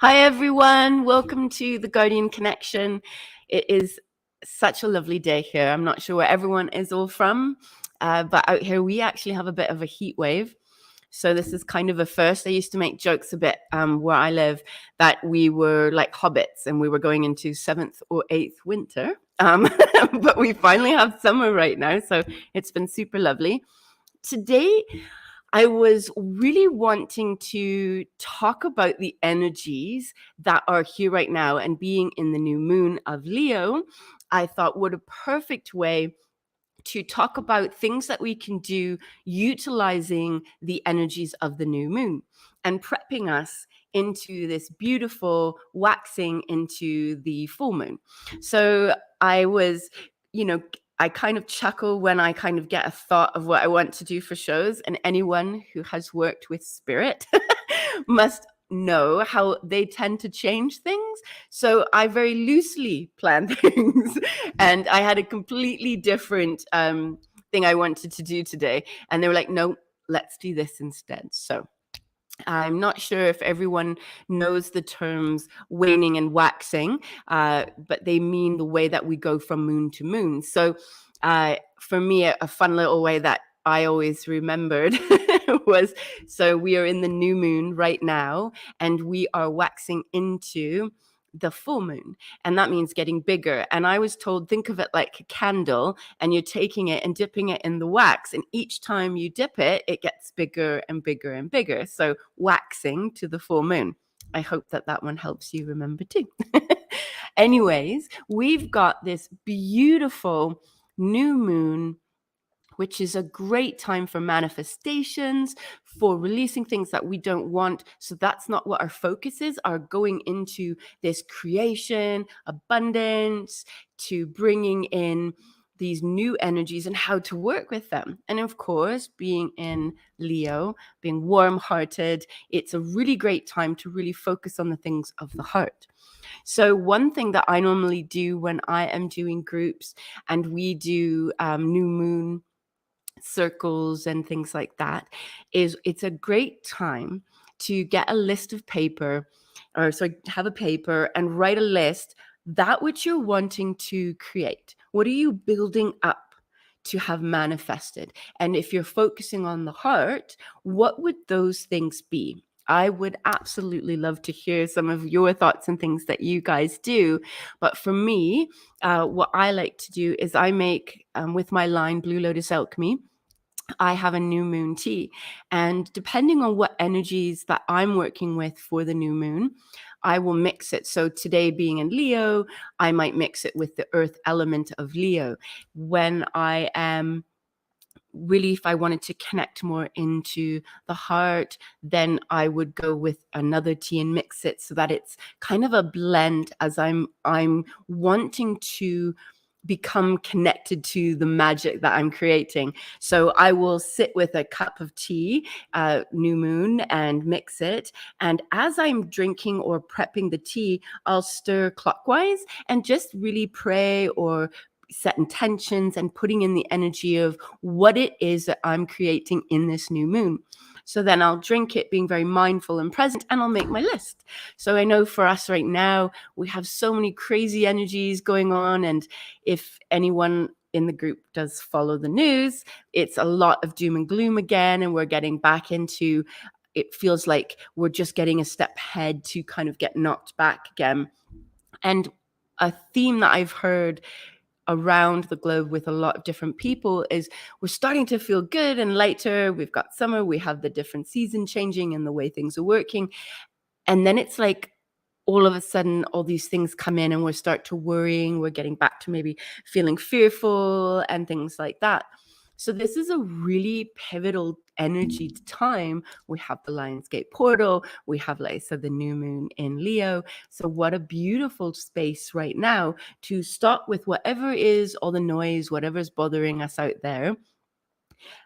Hi, everyone. Welcome to the Guardian Connection. It is such a lovely day here. I'm not sure where everyone is all from, but out here we actually have a bit of a heat wave. So this is kind of a first. I used to make jokes a bit where I live that we were like hobbits and we were going into 7th or 8th winter. But we finally have summer right now. So it's been super lovely. Today, I was really wanting to talk about the energies that are here right now, and being in the new moon of Leo, I thought what a perfect way to talk about things that we can do utilizing the energies of the new moon and prepping us into this beautiful waxing into the full moon. So I was, I kind of chuckle when I kind of get a thought of what I want to do for shows, and anyone who has worked with spirit must know how they tend to change things. So I very loosely plan things, and I had a completely different thing I wanted to do today, and they were like, "No, let's do this instead." So I'm not sure if everyone knows the terms waning and waxing, but they mean the way that we go from moon to moon. So for me, a fun little way that I always remembered was, so we are in the new moon right now, and we are waxing into the full moon, and that means getting bigger. And I was told, think of it like a candle, and you're taking it and dipping it in the wax, and each time you dip it, it gets bigger and bigger and bigger. So waxing to the full moon. I hope that that one helps you remember too. Anyways, we've got this beautiful new moon, which is a great time for manifestations, for releasing things that we don't want. So that's not what our focus is, are going into this creation, abundance, to bringing in these new energies and how to work with them. And of course, being in Leo, being warm-hearted, it's a really great time to really focus on the things of the heart. So one thing that I normally do when I am doing groups and we do new moon circles and things like that, is it's a great time to get a list of paper, or so have a paper and write a list, that which you're wanting to create. What are you building up to have manifested? And if you're focusing on the heart, what would those things be? I would absolutely love to hear some of your thoughts and things that you guys do. But for me, what I like to do is I make, with my line Blue Lotus Alchemy, I have a new moon tea. And depending on what energies that I'm working with for the new moon, I will mix it. So today, being in Leo, I might mix it with the earth element of Leo. When I am really, if I wanted to connect more into the heart, then I would go with another tea and mix it so that it's kind of a blend, as I'm wanting to become connected to the magic that I'm creating. So I will sit with a cup of tea, new moon, and mix it. And as I'm drinking or prepping the tea, I'll stir clockwise and just really pray or set intentions and putting in the energy of what it is that I'm creating in this new moon. So then I'll drink it being very mindful and present, and I'll make my list. So I know for us right now, we have so many crazy energies going on. And if anyone in the group does follow the news, it's a lot of doom and gloom again. And we're getting back into, it feels like we're just getting a step ahead to kind of get knocked back again. And a theme that I've heard around the globe with a lot of different people is we're starting to feel good and lighter. We've got summer, we have the different season changing and the way things are working. And then it's like all of a sudden all these things come in and we start to worrying. We're getting back to maybe feeling fearful and things like that. So this is a really pivotal energy time. We have the Lionsgate portal. We have, like I said, the new moon in Leo. So what a beautiful space right now to stop with whatever is all the noise, whatever's bothering us out there,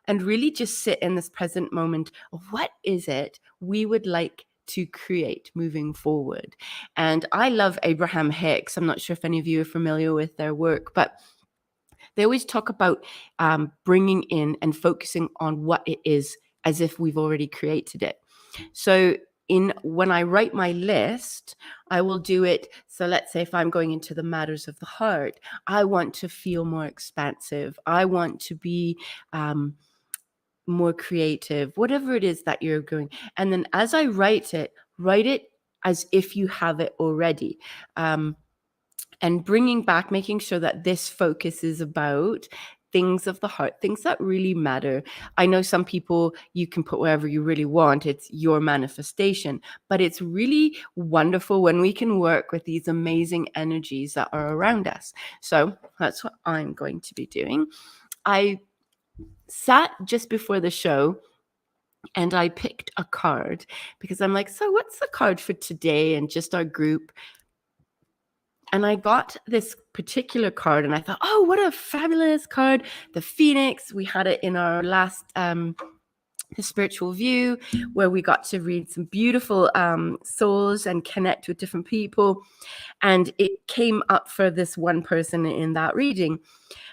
and really just sit in this present moment of what is it we would like to create moving forward. And I love Abraham Hicks. I'm not sure if any of you are familiar with their work, but they always talk about bringing in and focusing on what it is as if we've already created it. So when I write my list, I will do it. So let's say if I'm going into the matters of the heart, I want to feel more expansive. I want to be more creative, whatever it is that you're going. And then as I write it as if you have it already. And bringing back, making sure that this focus is about things of the heart, things that really matter. I know some people, you can put wherever you really want. It's your manifestation, but it's really wonderful when we can work with these amazing energies that are around us. So that's what I'm going to be doing. I sat just before the show and I picked a card because I'm like, so what's the card for today and just our group? And I got this particular card and I thought, oh, what a fabulous card. The Phoenix. We had it in our last the Spiritual View, where we got to read some beautiful souls and connect with different people. And it came up for this one person in that reading.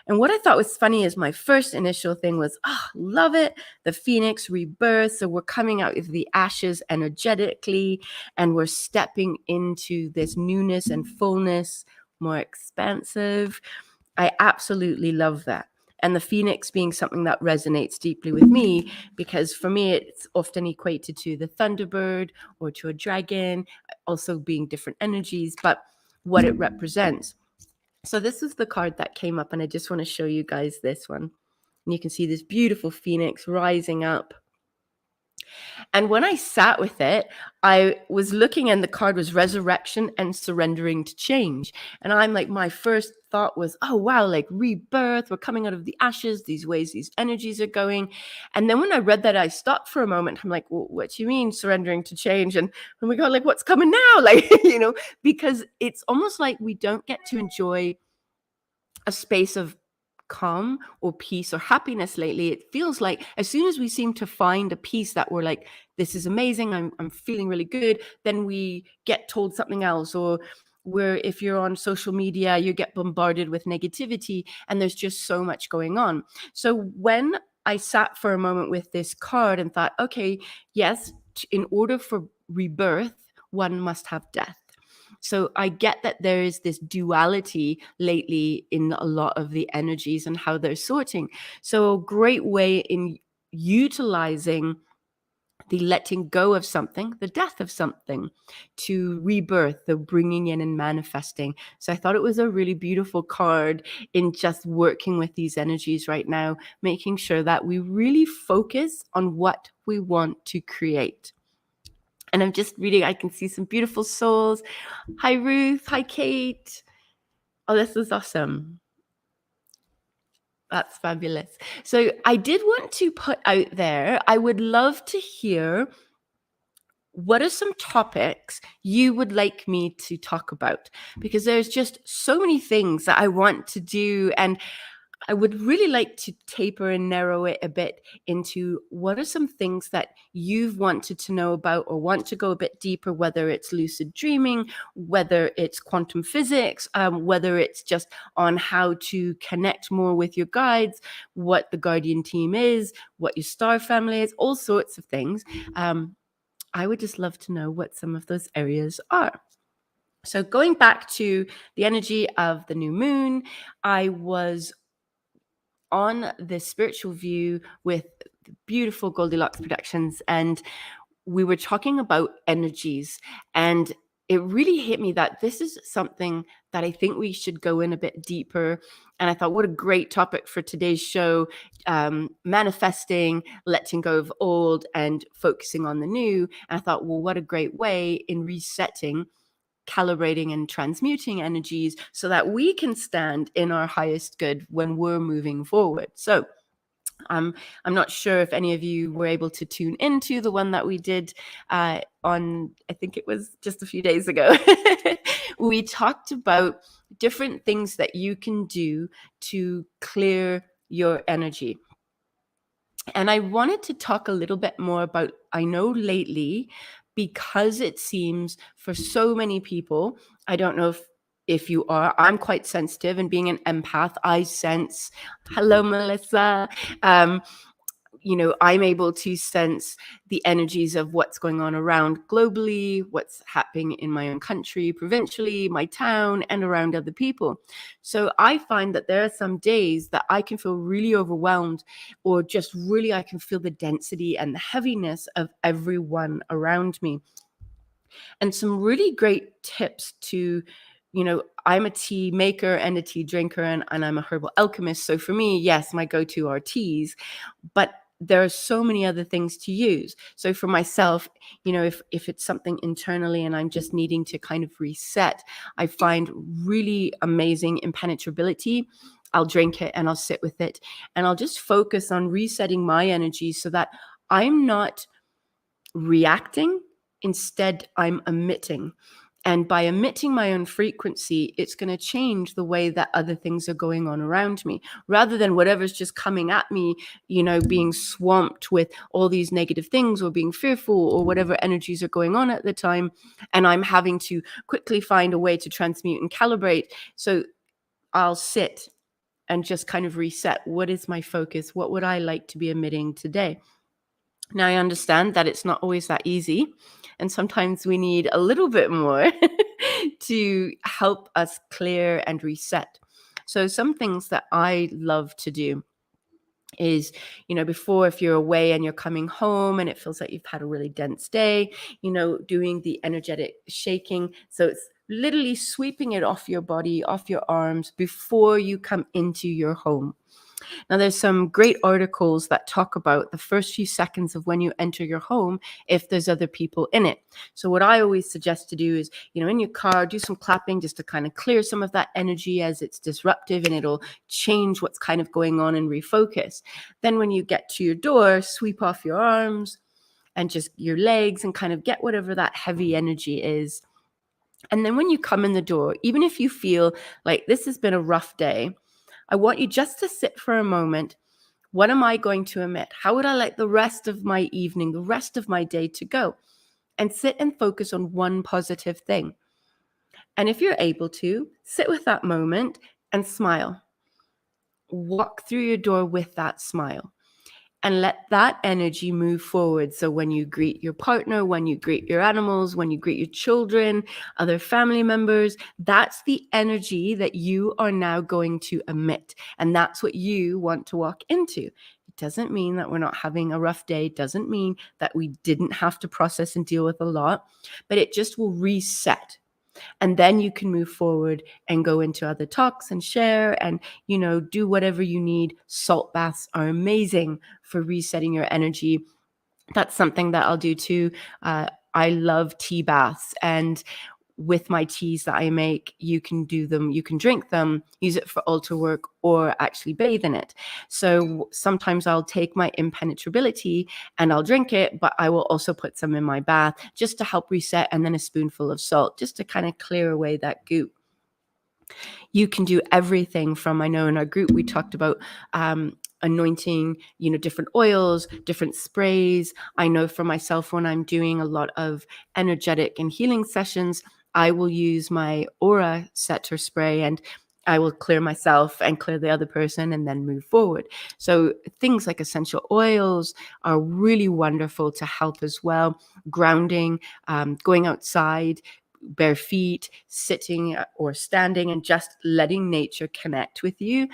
And what I thought was funny is my first initial thing was, oh, love it. The Phoenix rebirth. So we're coming out of the ashes energetically, and we're stepping into this newness and fullness, more expansive. I absolutely love that. And the Phoenix being something that resonates deeply with me, because for me, it's often equated to the Thunderbird or to a dragon, also being different energies, but what it represents. So this is the card that came up, and I just want to show you guys this one. And you can see this beautiful Phoenix rising up. And when I sat with it, I was looking, and the card was resurrection and surrendering to change. And I'm like, my first thought was, oh, wow, like rebirth. We're coming out of the ashes, these ways, these energies are going. And then when I read that, I stopped for a moment. I'm like, well, what do you mean surrendering to change? And we go, like, what's coming now? Like, because it's almost like we don't get to enjoy a space of calm or peace or happiness lately. It feels like as soon as we seem to find a piece that we're like, this is amazing, I'm feeling really good, then we get told something else. Or where if you're on social media, you get bombarded with negativity, and there's just so much going on. So when I sat for a moment with this card and thought, okay, yes, in order for rebirth, one must have death. So I get that there is this duality lately in a lot of the energies and how they're sorting. So a great way in utilizing the letting go of something, the death of something, to rebirth, the bringing in and manifesting. So I thought it was a really beautiful card in just working with these energies right now, making sure that we really focus on what we want to create. And I'm just reading, I can see some beautiful souls. Hi, Ruth. Hi, Kate. Oh, this is awesome. That's fabulous. So I did want to put out there, I would love to hear what are some topics you would like me to talk about, because there's just so many things that I want to do, and I would really like to taper and narrow it a bit into what are some things that you've wanted to know about or want to go a bit deeper, whether it's lucid dreaming, whether it's quantum physics, whether it's just on how to connect more with your guides, what the guardian team is, what your star family is, all sorts of things. I would just love to know what some of those areas are. So going back to the energy of the new moon, I was on the Spiritual View with the beautiful Goldylocks Productions, and we were talking about energies, and it really hit me that this is something that I think we should go in a bit deeper. And I thought, what a great topic for today's show, manifesting, letting go of old and focusing on the new. And I thought, well, what a great way in resetting, calibrating and transmuting energies so that we can stand in our highest good when we're moving forward. So I'm not sure if any of you were able to tune into the one that we did on, I think it was just a few days ago. We talked about different things that you can do to clear your energy. And I wanted to talk a little bit more about, I know lately, because it seems for so many people, I don't know if you are, I'm quite sensitive, and being an empath, I sense, hello, Melissa. I'm able to sense the energies of what's going on around globally, what's happening in my own country, provincially, my town, and around other people. So I find that there are some days that I can feel really overwhelmed, or just really I can feel the density and the heaviness of everyone around me. And some really great tips to, I'm a tea maker and a tea drinker, and I'm a herbal alchemist. So for me, yes, my go-to are teas, but there are so many other things to use. So for myself, if it's something internally and I'm just needing to kind of reset, I find really amazing impenetrability. I'll drink it and I'll sit with it, and I'll just focus on resetting my energy so that I'm not reacting. Instead, I'm emitting. And by emitting my own frequency, it's going to change the way that other things are going on around me, rather than whatever's just coming at me, being swamped with all these negative things, or being fearful, or whatever energies are going on at the time. And I'm having to quickly find a way to transmute and calibrate. So I'll sit and just kind of reset. What is my focus? What would I like to be emitting today? Now, I understand that it's not always that easy, and sometimes we need a little bit more to help us clear and reset. So some things that I love to do is, before, if you're away and you're coming home and it feels like you've had a really dense day, doing the energetic shaking. So it's literally sweeping it off your body, off your arms before you come into your home. Now, there's some great articles that talk about the first few seconds of when you enter your home, if there's other people in it. So what I always suggest to do is, in your car, do some clapping just to kind of clear some of that energy as it's disruptive, and it'll change what's kind of going on and refocus. Then when you get to your door, sweep off your arms and just your legs and kind of get whatever that heavy energy is. And then when you come in the door, even if you feel like this has been a rough day, I want you just to sit for a moment. What am I going to emit? How would I like the rest of my evening, the rest of my day to go? And sit and focus on one positive thing. And if you're able to, sit with that moment and smile. Walk through your door with that smile. And let that energy move forward. So when you greet your partner, when you greet your animals, when you greet your children, other family members, that's the energy that you are now going to emit. And that's what you want to walk into. It doesn't mean that we're not having a rough day. It doesn't mean that we didn't have to process and deal with a lot, but it just will reset. And then you can move forward and go into other talks and share and, do whatever you need. Salt baths are amazing for resetting your energy. That's something that I'll do too. I love tea baths, and with my teas that I make, you can do them, you can drink them, use it for altar work, or actually bathe in it. So sometimes I'll take my impenetrability and I'll drink it, but I will also put some in my bath just to help reset, and then a spoonful of salt just to kind of clear away that goop. You can do everything from, I know in our group we talked about anointing, different oils, different sprays. I know for myself, when I'm doing a lot of energetic and healing sessions, I will use my aura setter spray, and I will clear myself and clear the other person and then move forward. So things like essential oils are really wonderful to help as well. Grounding, going outside, bare feet, sitting or standing, and just letting nature connect with you.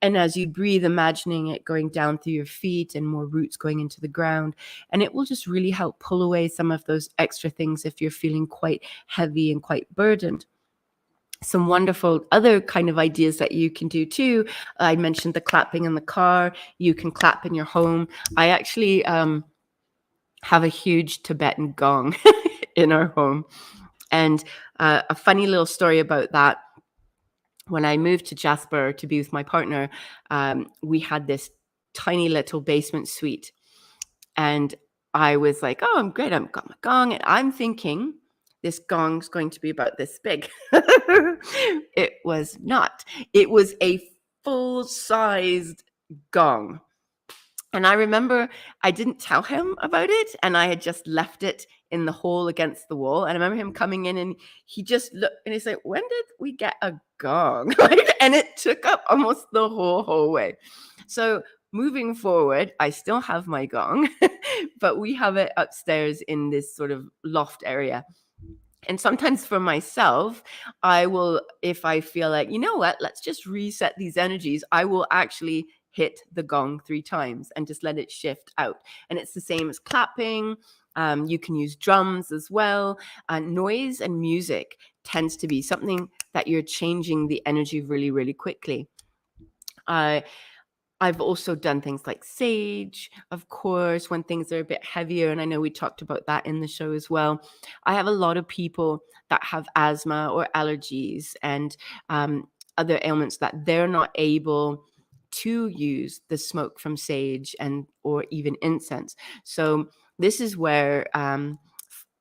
And as you breathe, imagining it going down through your feet and more roots going into the ground. And it will just really help pull away some of those extra things if you're feeling quite heavy and quite burdened. Some wonderful other kind of ideas that you can do too. I mentioned the clapping in the car. You can clap in your home. I actually have a huge Tibetan gong in our home. And a funny little story about that. When I moved to Jasper to be with my partner, we had this tiny little basement suite. And I was like, oh, I'm great. I've got my gong. And I'm thinking this gong's going to be about this big. It was not. It was a full-sized gong. And I remember I didn't tell him about it, and I had just left it in the hole against the wall. And I remember him coming in, and he just looked, and he's like, when did we get a gong? And it took up almost the whole hallway. So moving forward, I still have my gong, but we have it upstairs in this sort of loft area. And sometimes for myself, I will, if I feel like, you know what, let's just reset these energies, I will actually hit the gong 3 times and just let it shift out. And it's the same as clapping. You can use drums as well. Noise and music tends to be something that you're changing the energy really, really quickly. I've also done things like sage, of course, when things are a bit heavier. And I know we talked about that in the show as well. I have a lot of people that have asthma or allergies and other ailments that they're not able to use the smoke from sage and or even incense. So this is where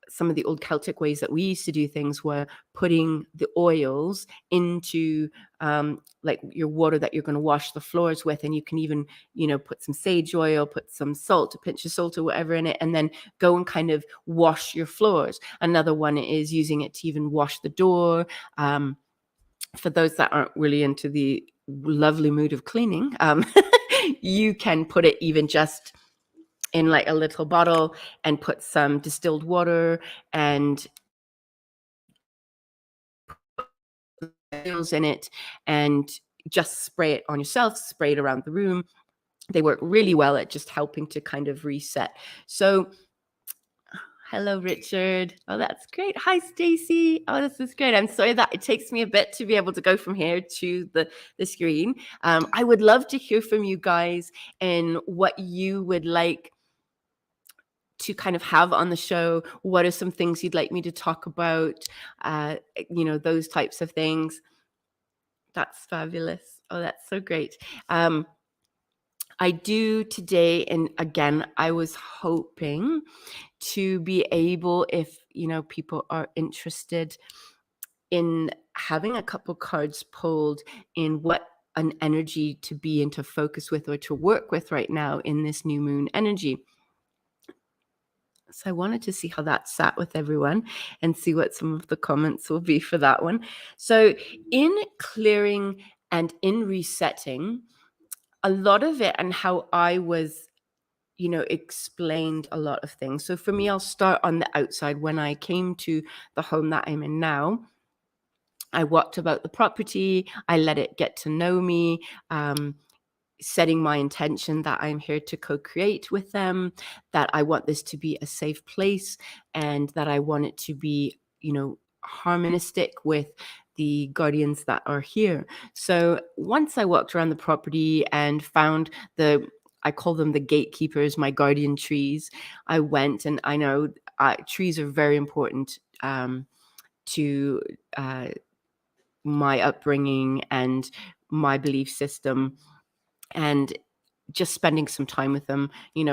some of the old Celtic ways that we used to do things were putting the oils into like your water that you're going to wash the floors with. And you can even, put some sage oil, put some salt, a pinch of salt or whatever in it, and then go and kind of wash your floors. Another one is using it to even wash the door. For those that aren't really into the lovely mood of cleaning, you can put it even just in like a little bottle and put some distilled water and oils in it and just spray it on yourself, spray it around the room. They work really well at just helping to kind of reset. So hello, Richard. Oh, that's great. Hi, Stacy. Oh, this is great. I'm sorry that it takes me a bit to be able to go from here to the screen. I would love to hear from you guys and what you would like to kind of have on the show. What are some things you'd like me to talk about? Those types of things. That's fabulous. Oh, that's so great. I do today, and again, I was hoping to be able, if people are interested in having a couple cards pulled in what an energy to be and to focus with or to work with right now in this new moon energy. So I wanted to see how that sat with everyone and see what some of the comments will be for that one. So in clearing and in resetting, a lot of it and how I was, explained a lot of things. So for me, I'll start on the outside. When I came to the home that I'm in now, I walked about the property. I let it get to know me. Setting my intention that I'm here to co-create with them, that I want this to be a safe place, and that I want it to be, harmonistic with the guardians that are here. So once I walked around the property and found I call them the gatekeepers, my guardian trees, I went, and I know trees are very important to my upbringing and my belief system. And just spending some time with them,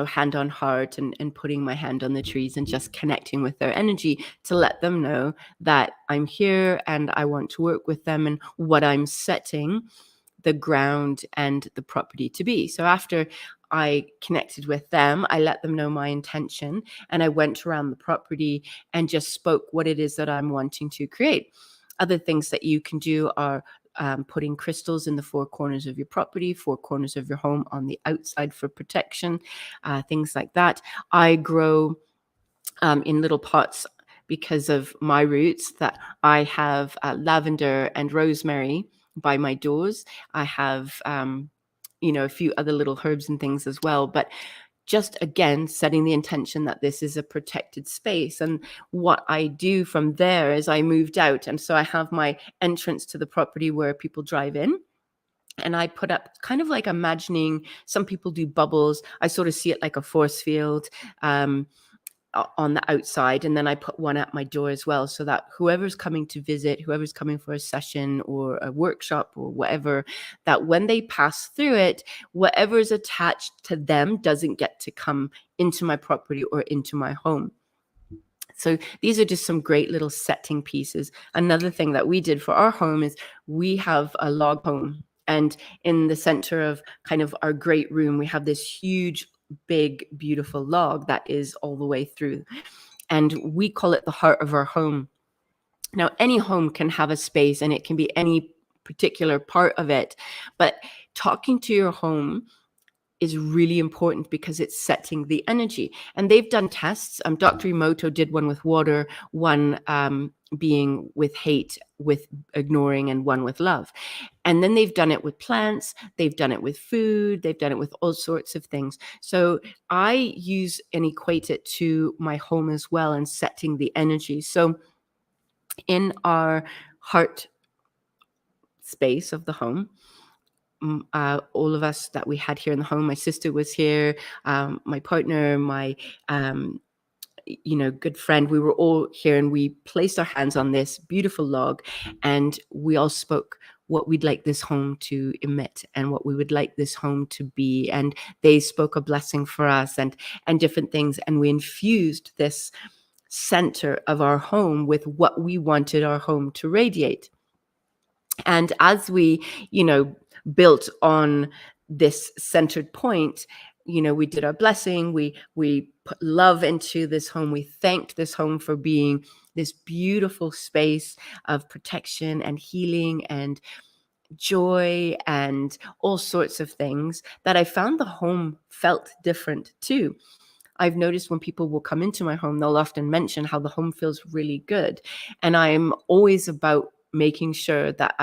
hand on heart, and putting my hand on the trees and just connecting with their energy to let them know that I'm here and I want to work with them and what I'm setting the ground and the property to be. So after I connected with them, I let them know my intention, and I went around the property and just spoke what it is that I'm wanting to create. Other things that you can do are putting crystals in the 4 corners of your property, 4 corners of your home on the outside for protection, things like that. I grow in little pots because of my roots that I have lavender and rosemary by my doors. I have, a few other little herbs and things as well. But just again, setting the intention that this is a protected space. And what I do from there is I moved out. And so I have my entrance to the property where people drive in. And I put up kind of like imagining, some people do bubbles. I sort of see it like a force field on the outside. And then I put one at my door as well, so that whoever's coming to visit, whoever's coming for a session or a workshop or whatever, that when they pass through it, whatever's attached to them doesn't get to come into my property or into my home. So these are just some great little setting pieces. Another thing that we did for our home is we have a log home. And in the center of kind of our great room, we have this huge, big, beautiful log that is all the way through. And we call it the heart of our home. Now, any home can have a space, and it can be any particular part of it. But talking to your home is really important because it's setting the energy. And they've done tests. Dr. Emoto did one with water, one being with hate, with ignoring, and one with love. And then they've done it with plants, they've done it with food, they've done it with all sorts of things. So I use and equate it to my home as well, and setting the energy. So in our heart space of the home, all of us that we had here in the home, my sister was here, my partner, my good friend, we were all here, and we placed our hands on this beautiful log, and we all spoke what we'd like this home to emit and what we would like this home to be. And they spoke a blessing for us, and different things. And we infused this center of our home with what we wanted our home to radiate. And as we, built on this centered point, we did our blessing. We put love into this home. We thanked this home for being this beautiful space of protection and healing and joy and all sorts of things, that I found the home felt different too. I've noticed when people will come into my home, they'll often mention how the home feels really good. And I'm always about making sure that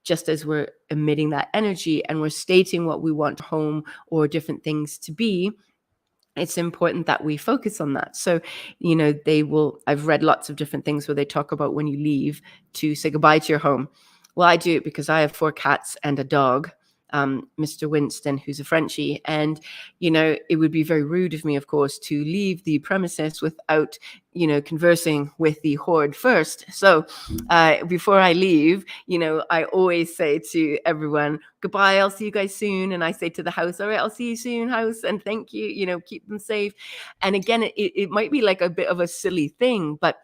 just as we're emitting that energy and we're stating what we want home or different things to be, it's important that we focus on that. So, I've read lots of different things where they talk about when you leave to say goodbye to your home. Well, I do it because I have 4 cats and a dog, Mr. Winston, who's a Frenchie. And, it would be very rude of me, of course, to leave the premises without, conversing with the horde first. So before I leave, I always say to everyone, goodbye, I'll see you guys soon. And I say to the house, all right, I'll see you soon, house. And thank you, keep them safe. And again, it might be like a bit of a silly thing, but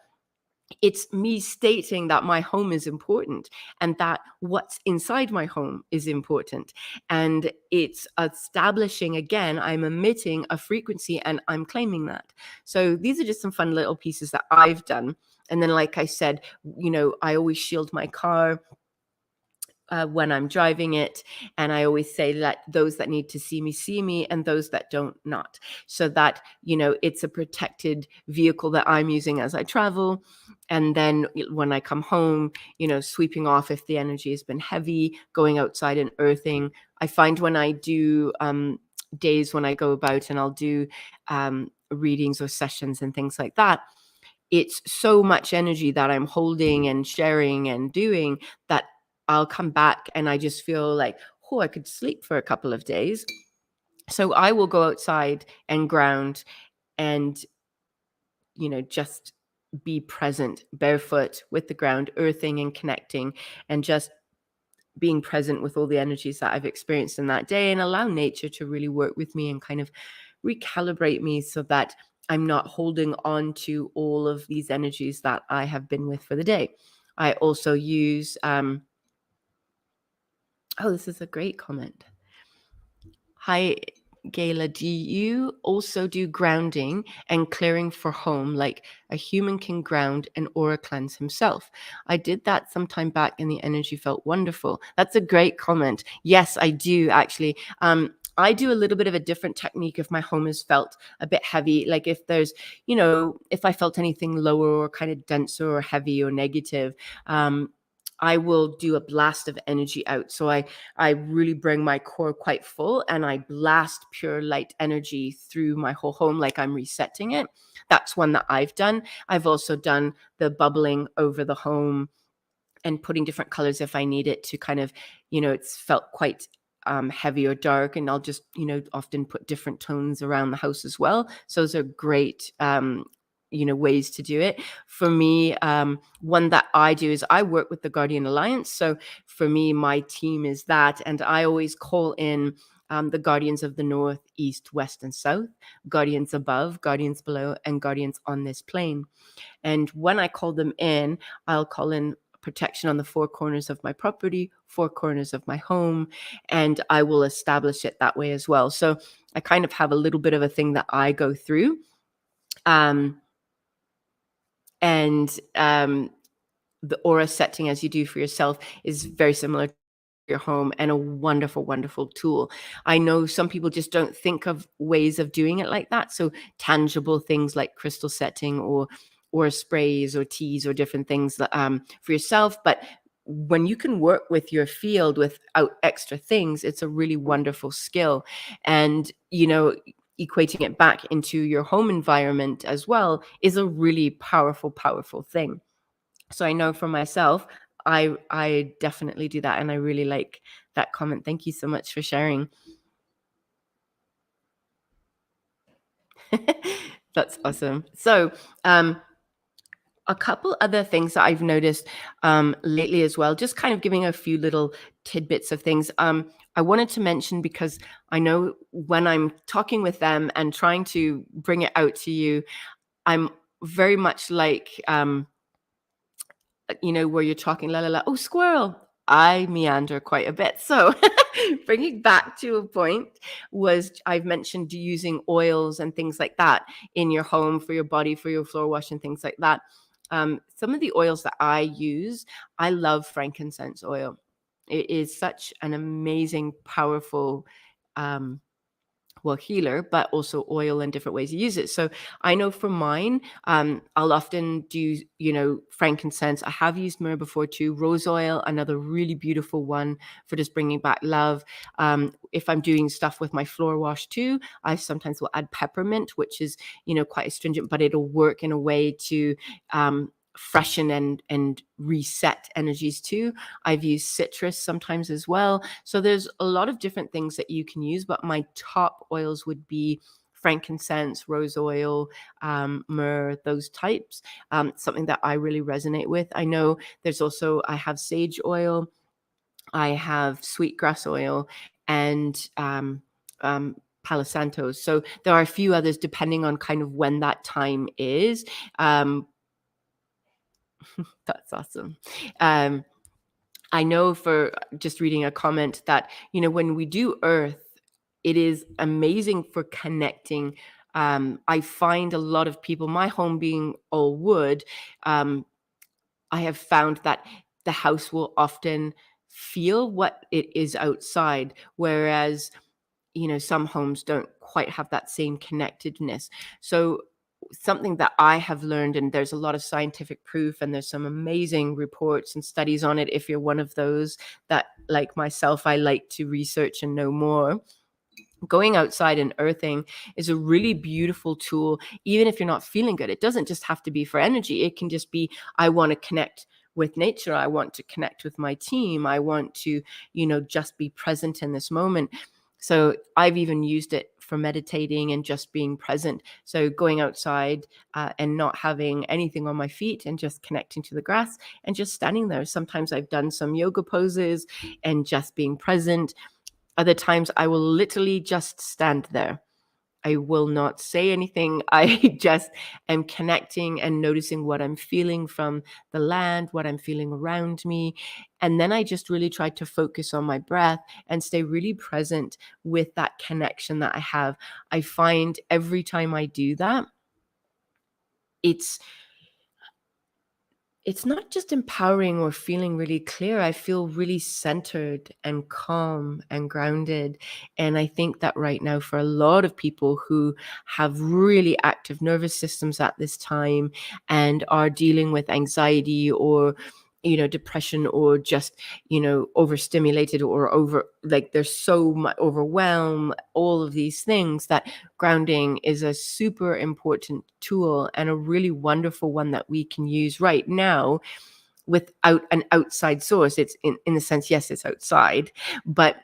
it's me stating that my home is important and that what's inside my home is important. And it's establishing, again, I'm emitting a frequency and I'm claiming that. So these are just some fun little pieces that I've done. And then, like I said, I always shield my car when I'm driving it. And I always say, let those that need to see me, and those that don't not. So that, it's a protected vehicle that I'm using as I travel. And then when I come home, sweeping off if the energy has been heavy, going outside and earthing. I find when I do days when I go about and I'll do readings or sessions and things like that, it's so much energy that I'm holding and sharing and doing that I'll come back and I just feel like, oh, I could sleep for a couple of days. So I will go outside and ground and, just be present, barefoot with the ground, earthing and connecting, and just being present with all the energies that I've experienced in that day, and allow nature to really work with me and kind of recalibrate me so that I'm not holding on to all of these energies that I have been with for the day. I also use, this is a great comment. Hi, Gayla, do you also do grounding and clearing for home like a human can ground and aura cleanse himself? I did that sometime back and the energy felt wonderful. That's a great comment. Yes, I do actually. I do a little bit of a different technique if my home has felt a bit heavy. Like if there's, if I felt anything lower or kind of denser or heavy or negative, I will do a blast of energy out. So I really bring my core quite full and I blast pure light energy through my whole home like I'm resetting it. That's one that I've done. I've also done the bubbling over the home and putting different colors if I need it to kind of, it's felt quite heavy or dark, and I'll just, often put different tones around the house as well. So those are great ways to do it. For me, one that I do is I work with the Guardian Alliance. So for me, my team is that, and I always call in the guardians of the north, east, west, and south, guardians above, guardians below, and guardians on this plane. And when I call them in, I'll call in protection on the 4 corners of my property, 4 corners of my home, and I will establish it that way as well. So I kind of have a little bit of a thing that I go through. And the aura setting as you do for yourself is very similar your home, and a wonderful, wonderful tool. I know some people just don't think of ways of doing it like that. So tangible things like crystal setting or sprays or teas or different things for yourself. But when you can work with your field without extra things, it's a really wonderful skill. And, equating it back into your home environment as well is a really powerful, powerful thing. So I know for myself, I definitely do that, and I really like that comment. Thank you so much for sharing. That's awesome. So a couple other things that I've noticed lately as well, just kind of giving a few little tidbits of things. I wanted to mention, because I know when I'm talking with them and trying to bring it out to you, I'm very much like, where you're talking, la, la, la, oh, squirrel. I meander quite a bit. So bringing back to a point was, I've mentioned using oils and things like that in your home for your body, for your floor wash and things like that. Some of the oils that I use, I love frankincense oil. It is such an amazing, powerful, healer, but also oil and different ways to use it. So I know for mine, I'll often do, frankincense. I have used myrrh before too. Rose oil, another really beautiful one for just bringing back love. If I'm doing stuff with my floor wash too, I sometimes will add peppermint, which is, quite astringent, but it'll work in a way to freshen and reset energies too. I've used citrus sometimes as well. So there's a lot of different things that you can use, but my top oils would be frankincense, rose oil, myrrh, those types. Something that I really resonate with. I know there's also, I have sage oil, I have sweetgrass oil, and Palo Santo. So there are a few others depending on kind of when that time is. That's awesome. I know, for just reading a comment, that, when we do earth, it is amazing for connecting. I find a lot of people, my home being all wood, I have found that the house will often feel what it is outside, whereas, some homes don't quite have that same connectedness. So something that I have learned, and there's a lot of scientific proof, and there's some amazing reports and studies on it. If you're one of those that, like myself, I like to research and know more, going outside and earthing is a really beautiful tool. Even if you're not feeling good, it doesn't just have to be for energy. It can just be, I want to connect with nature. I want to connect with my team. I want to, just be present in this moment. So I've even used it for meditating and just being present. So going outside and not having anything on my feet and just connecting to the grass and just standing there. Sometimes I've done some yoga poses and just being present. Other times I will literally just stand there. I will not say anything. I just am connecting and noticing what I'm feeling from the land, what I'm feeling around me. And then I just really try to focus on my breath and stay really present with that connection that I have. I find every time I do that, it's not just empowering or feeling really clear. I feel really centered and calm and grounded. And I think that right now, for a lot of people who have really active nervous systems at this time and are dealing with anxiety or, depression, or just, overstimulated or there's so much overwhelm, all of these things, that grounding is a super important tool and a really wonderful one that we can use right now without an outside source. It's in the sense, yes, it's outside, but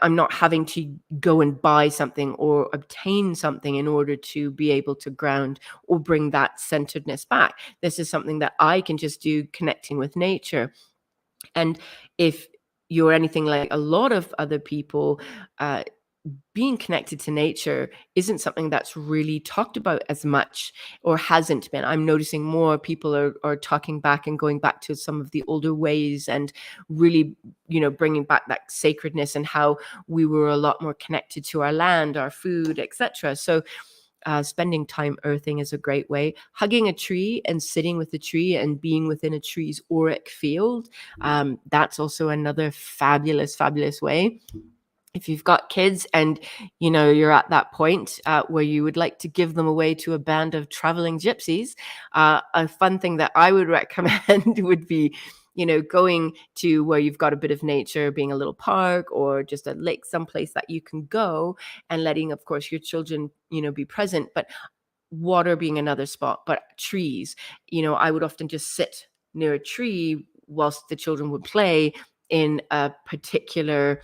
I'm not having to go and buy something or obtain something in order to be able to ground or bring that centeredness back. This is something that I can just do, connecting with nature. And if you're anything like a lot of other people, being connected to nature isn't something that's really talked about as much, or hasn't been. I'm noticing more people are talking back and going back to some of the older ways and really, bringing back that sacredness and how we were a lot more connected to our land, our food, etc. So spending time earthing is a great way. Hugging a tree and sitting with the tree and being within a tree's auric field, that's also another fabulous, fabulous way. If you've got kids and you're at that point where you would like to give them away to a band of traveling gypsies, a fun thing that I would recommend would be going to where you've got a bit of nature, being a little park or just a lake, someplace that you can go, and letting, of course, your children be present, but water being another spot. But trees, I would often just sit near a tree whilst the children would play in a particular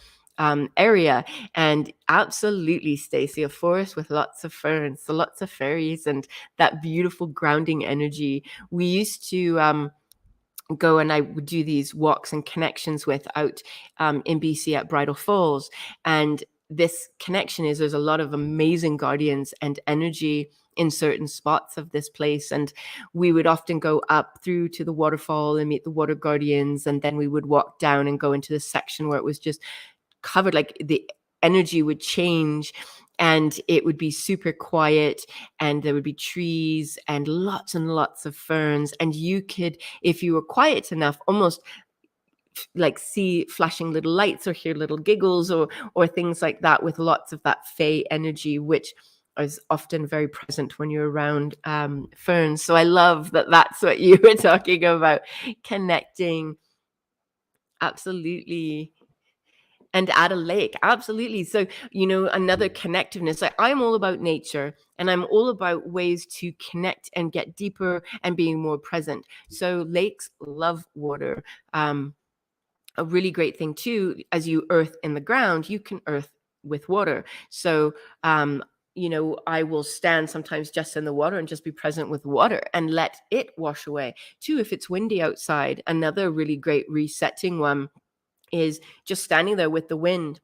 area. And absolutely, Stacey, a forest with lots of ferns, so lots of fairies and that beautiful grounding energy. We used to go, and I would do these walks and connections with out in BC at Bridal Falls. And this connection is, there's a lot of amazing guardians and energy in certain spots of this place. And we would often go up through to the waterfall and meet the water guardians. And then we would walk down and go into the section where it was just covered, like the energy would change and it would be super quiet, and there would be trees and lots of ferns, and you could, if you were quiet enough, almost like see flashing little lights or hear little giggles or things like that, with lots of that fae energy, which is often very present when you're around ferns. So I love that that's what you were talking about, connecting. Absolutely. And at a lake, absolutely. So, another connectiveness. I'm all about nature, and I'm all about ways to connect and get deeper and being more present. So lakes love water. A really great thing too, as you earth in the ground, you can earth with water. So, I will stand sometimes just in the water and just be present with water and let it wash away too. If it's windy outside, another really great resetting one is just standing there with the wind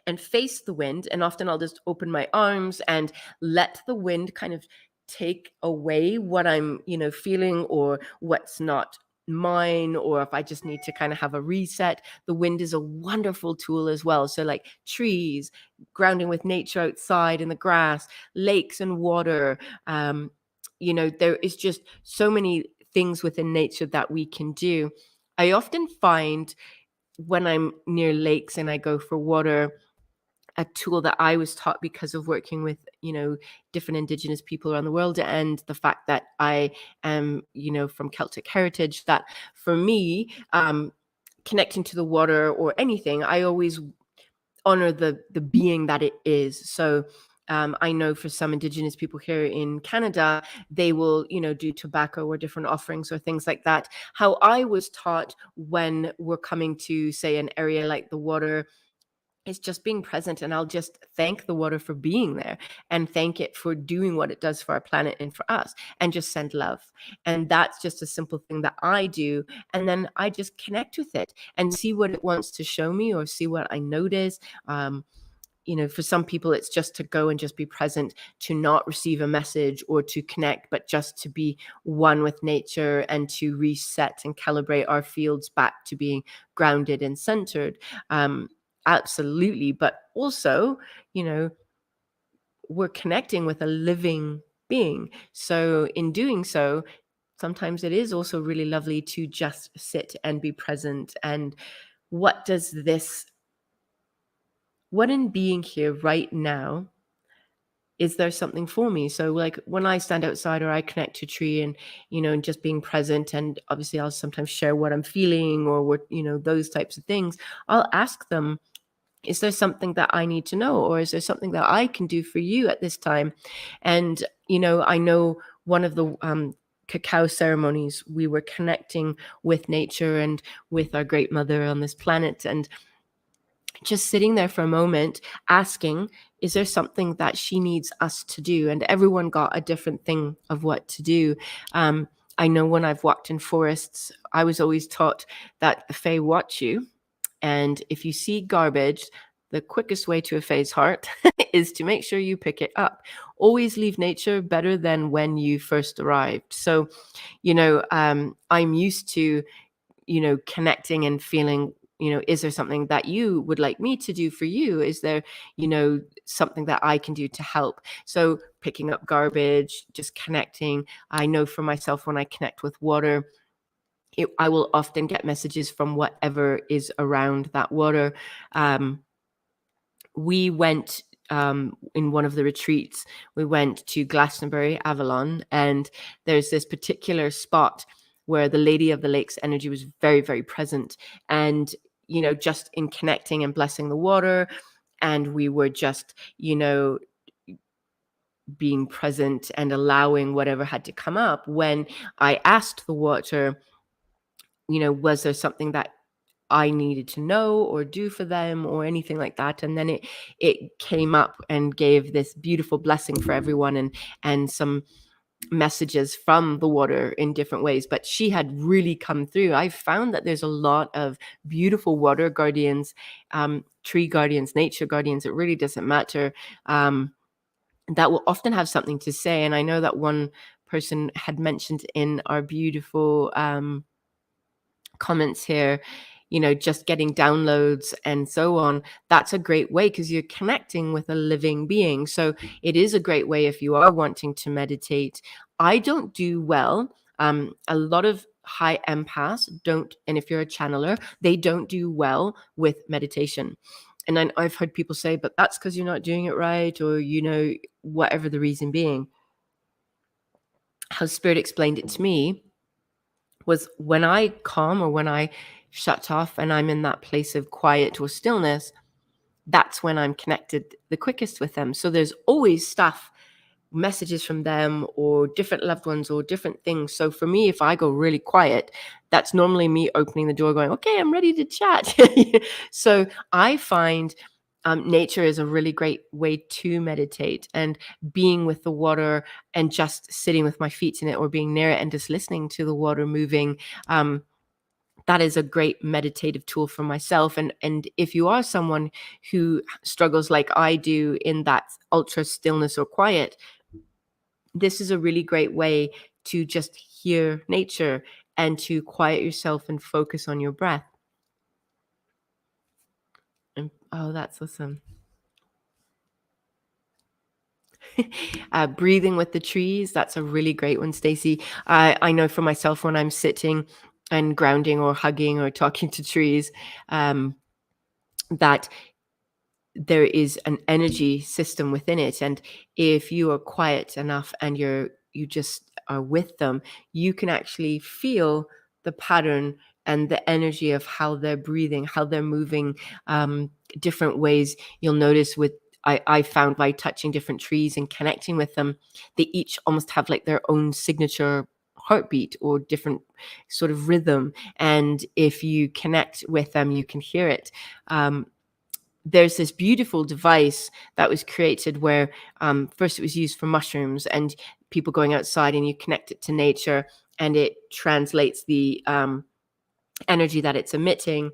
and face the wind. And often I'll just open my arms and let the wind kind of take away what I'm, feeling or what's not mine, or if I just need to kind of have a reset. The wind is a wonderful tool as well. So like trees, grounding with nature outside in the grass, lakes and water. There is just so many things within nature that we can do. I often find when I'm near lakes and I go for water, a tool that I was taught because of working with, different indigenous people around the world, and the fact that I am, from Celtic heritage, that for me, connecting to the water or anything, I always honor the being that it is. So I know for some indigenous people here in Canada, they will, do tobacco or different offerings or things like that. How I was taught when we're coming to, say, an area like the water, is just being present, and I'll just thank the water for being there and thank it for doing what it does for our planet and for us, and just send love. And that's just a simple thing that I do. And then I just connect with it and see what it wants to show me or see what I notice. For some people, it's just to go and just be present, to not receive a message or to connect, but just to be one with nature and to reset and calibrate our fields back to being grounded and centered. Absolutely. But also, we're connecting with a living being. So in doing so, sometimes it is also really lovely to just sit and be present. And what in being here right now, is there something for me? So like when I stand outside or I connect to a tree and, and just being present, and obviously I'll sometimes share what I'm feeling or what, those types of things. I'll ask them, is there something that I need to know? Or is there something that I can do for you at this time? And, I know one of the cacao ceremonies, we were connecting with nature and with our great mother on this planet, and just sitting there for a moment asking, is there something that she needs us to do? And everyone got a different thing of what to do. I know when I've walked in forests, I was always taught that the Fae watch you. And if you see garbage, the quickest way to a Fae's heart is to make sure you pick it up. Always leave nature better than when you first arrived. So, I'm used to, connecting and feeling is there something that you would like me to do for you? Is there, something that I can do to help? So picking up garbage, just connecting. I know for myself, when I connect with water, I will often get messages from whatever is around that water. We went in one of the retreats, we went to Glastonbury, Avalon, and there's this particular spot where the Lady of the Lakes energy was very, very present. And, just in connecting and blessing the water, and we were just, being present and allowing whatever had to come up. When I asked the water, was there something that I needed to know or do for them or anything like that? And then it came up and gave this beautiful blessing for everyone, and some messages from the water in different ways. But she had really come through. I found that there's a lot of beautiful water guardians, tree guardians, nature guardians. It really doesn't matter. That will often have something to say. And I know that one person had mentioned in our beautiful comments here, just getting downloads and so on. That's a great way, because you're connecting with a living being. So it is a great way if you are wanting to meditate. I don't do well. A lot of high empaths don't, and if you're a channeler, they don't do well with meditation. And then I've heard people say, but that's because you're not doing it right, or, whatever the reason being. How Spirit explained it to me was, when I calm or when I shut off and I'm in that place of quiet or stillness, that's when I'm connected the quickest with them. So there's always messages from them or different loved ones or different things. So for me, if I go really quiet, that's normally me opening the door going, okay, I'm ready to chat. So I find nature is a really great way to meditate, and being with the water and just sitting with my feet in it or being near it and just listening to the water moving. That is a great meditative tool for myself. And if you are someone who struggles like I do in that ultra stillness or quiet, this is a really great way to just hear nature and to quiet yourself and focus on your breath. And, oh, that's awesome. Breathing with the trees, that's a really great one, Stacey. I know for myself, when I'm sitting and grounding or hugging or talking to trees, that there is an energy system within it. And if you are quiet enough and you just are with them, you can actually feel the pattern and the energy of how they're breathing, how they're moving, different ways. You'll notice I found, by touching different trees and connecting with them, they each almost have like their own signature heartbeat or different sort of rhythm. And if you connect with them, you can hear it. There's this beautiful device that was created where first it was used for mushrooms and people going outside, and you connect it to nature and it translates the energy that it's emitting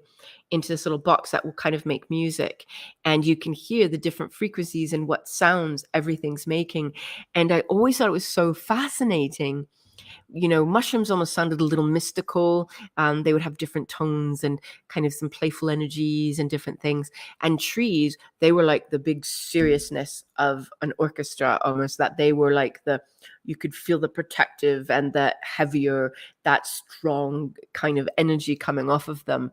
into this little box that will kind of make music, and you can hear the different frequencies and what sounds everything's making. And I always thought it was so fascinating. Mushrooms almost sounded a little mystical. They would have different tones and kind of some playful energies and different things. And trees, they were like the big seriousness of an orchestra almost, that they were like you could feel the protective and the heavier, that strong kind of energy coming off of them.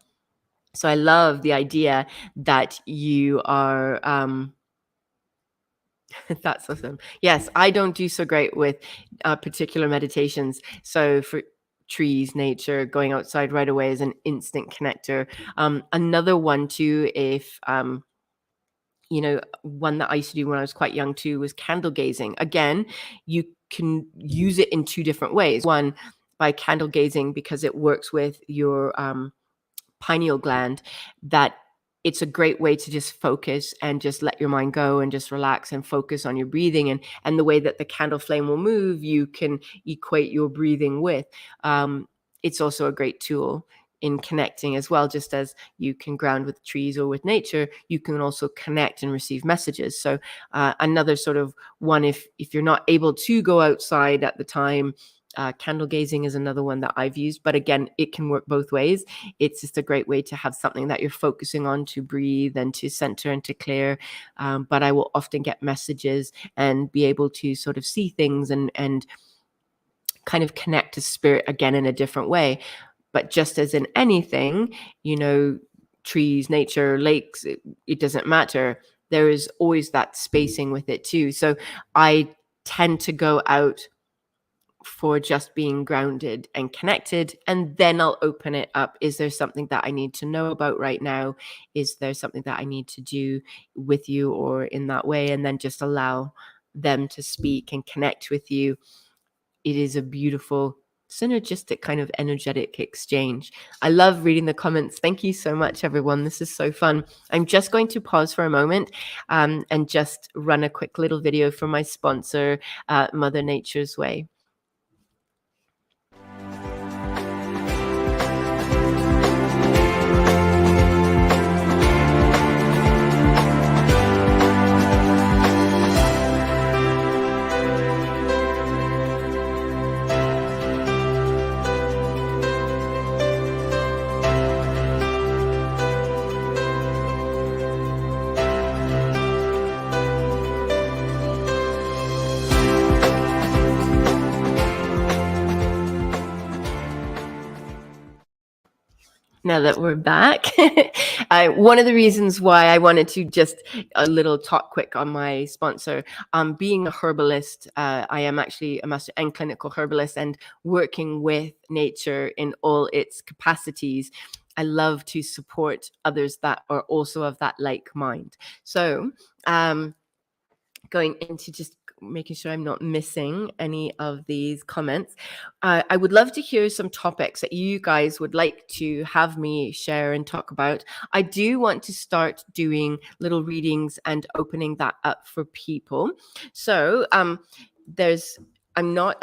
So I love the idea that you are... That's awesome. Yes, I don't do so great with particular meditations. So for trees, nature, going outside right away is an instant connector. Another one too, if one that I used to do when I was quite young too, was candlegazing. Again, you can use it in two different ways. One, by candlegazing, because it works with your pineal gland, that it's a great way to just focus and just let your mind go and just relax and focus on your breathing, and the way that the candle flame will move, you can equate your breathing with. It's also a great tool in connecting as well. Just as you can ground with trees or with nature, you can also connect and receive messages. So another sort of one, if you're not able to go outside at the time, Candlegazing is another one that I've used, but again, it can work both ways. It's just a great way to have something that you're focusing on, to breathe and to center and to clear. But I will often get messages and be able to sort of see things and kind of connect to spirit again in a different way. But just as in anything, trees, nature, lakes, it doesn't matter. There is always that spacing with it too. So I tend to go out for just being grounded and connected, and then I'll open it up. Is there something that I need to know about right now? Is there something that I need to do with you or in that way? And then just allow them to speak and connect with you. It is a beautiful synergistic kind of energetic exchange. I love reading the comments. Thank you so much, everyone. This is so fun. I'm just going to pause for a moment and just run a quick little video for my sponsor, Mother Nature's Way. Now that we're back, one of the reasons why I wanted to just a little talk quick on my sponsor, being a herbalist, I am actually a master and clinical herbalist, and working with nature in all its capacities. I love to support others that are also of that like mind. So going into just making sure I'm not missing any of these comments. I would love to hear some topics that you guys would like to have me share and talk about. I do want to start doing little readings and opening that up for people. So I'm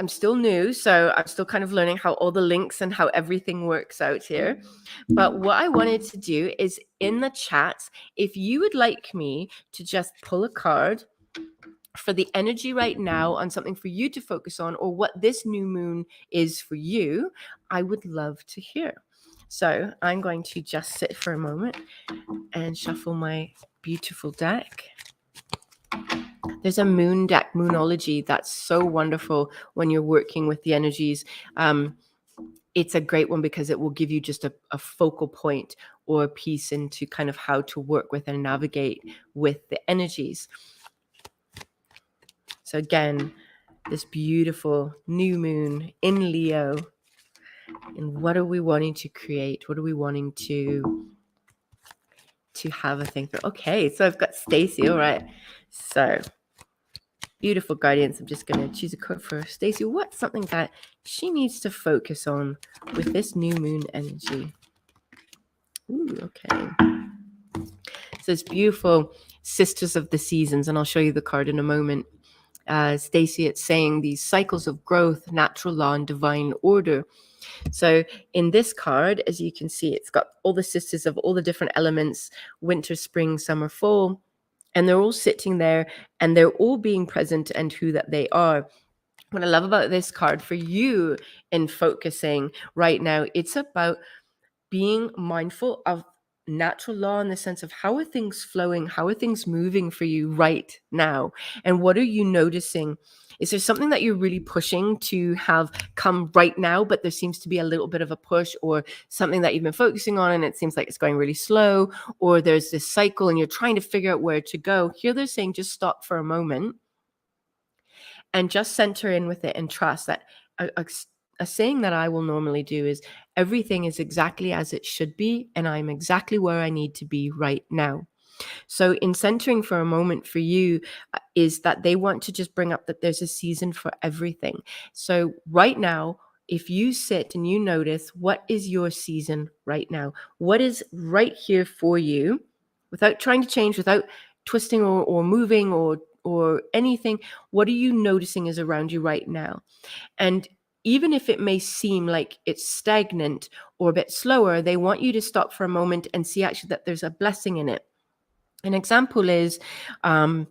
still new, so I'm still kind of learning how all the links and how everything works out here. But what I wanted to do is in the chat, if you would like me to just pull a card for the energy right now on something for you to focus on, or what this new moon is for you, I would love to hear. So I'm going to just sit for a moment and shuffle my beautiful deck. There's a moon deck, Moonology, that's so wonderful when you're working with the energies. It's a great one because it will give you just a focal point or a piece into kind of how to work with and navigate with the energies. So again, this beautiful new moon in Leo. And what are we wanting to create? What are we wanting to have a thing for? Okay, so I've got Stacy. All right. So beautiful guardians. I'm just going to choose a card for Stacy. What's something that she needs to focus on with this new moon energy? Ooh, okay. So it's beautiful Sisters of the Seasons, and I'll show you the card in a moment. Stacy, it's saying these cycles of growth, natural law, and divine order. So in this card, as you can see, it's got all the sisters of all the different elements, winter, spring, summer, fall, and they're all sitting there and they're all being present and who that they are. What I love about this card for you in focusing right now, it's about being mindful of natural law in the sense of how are things flowing, how are things moving for you right now, and what are you noticing? Is there something that you're really pushing to have come right now, but there seems to be a little bit of a push, or something that you've been focusing on and it seems like it's going really slow, or there's this cycle and you're trying to figure out where to go? Here they're saying just stop for a moment and just center in with it and trust that a saying that I will normally do is everything is exactly as it should be, and I'm exactly where I need to be right now. So in centering for a moment for you is that they want to just bring up that there's a season for everything. So right now, if you sit and you notice what is your season right now, what is right here for you, without trying to change, without twisting or moving or anything, what are you noticing is around you right now? And even if it may seem like it's stagnant or a bit slower, they want you to stop for a moment and see actually that there's a blessing in it. An example is even